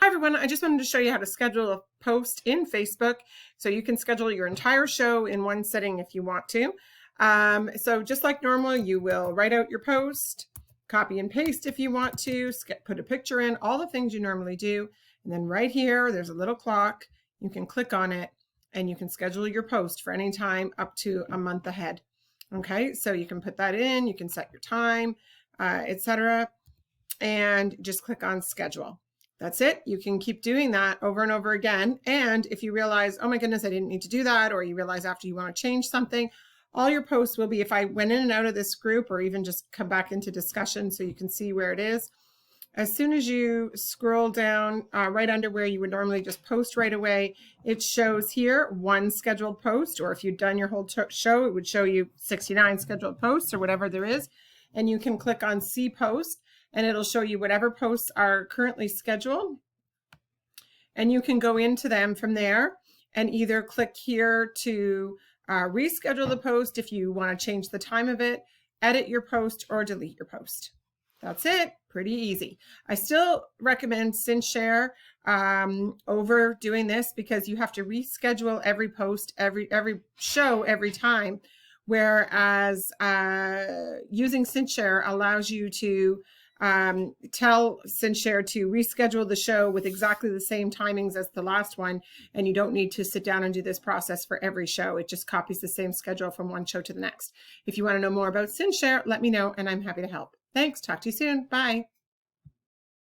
Hi everyone, I just wanted to show you how to schedule a post in Facebook so you can schedule your entire show in one setting if you want to. So just like normal, you will write out your post, copy and paste if you want to, put a picture in, all the things you normally do. And then right here, there's a little clock. You can click on it and you can schedule your post for any time up to a month ahead. Okay, so you can put that in, you can set your time, etc. and just click on schedule. That's it. You can keep doing that over and over again. And if you realize, oh my goodness, I didn't need to do that, or you realize after you want to change something, all your posts will be, if I went in and out of this group or even just come back into discussion so you can see where it is. As soon as you scroll down right under where you would normally just post right away, it shows here one scheduled post, or if you've done your whole show, it would show you 69 scheduled posts or whatever there is. And you can click on See Post, and it'll show you whatever posts are currently scheduled. And you can go into them from there and either click here to reschedule the post if you want to change the time of it, edit your post, or delete your post. That's it. Pretty easy. I still recommend SyncShare over doing this because you have to reschedule every post, every show every time, whereas using SyncShare allows you to tell SyncShare to reschedule the show with exactly the same timings as the last one, and you don't need to sit down and do this process for every show. It just copies the same schedule from one show to the next. If you want to know more about SyncShare, let me know and I'm happy to help. Thanks. Talk to you soon. Bye.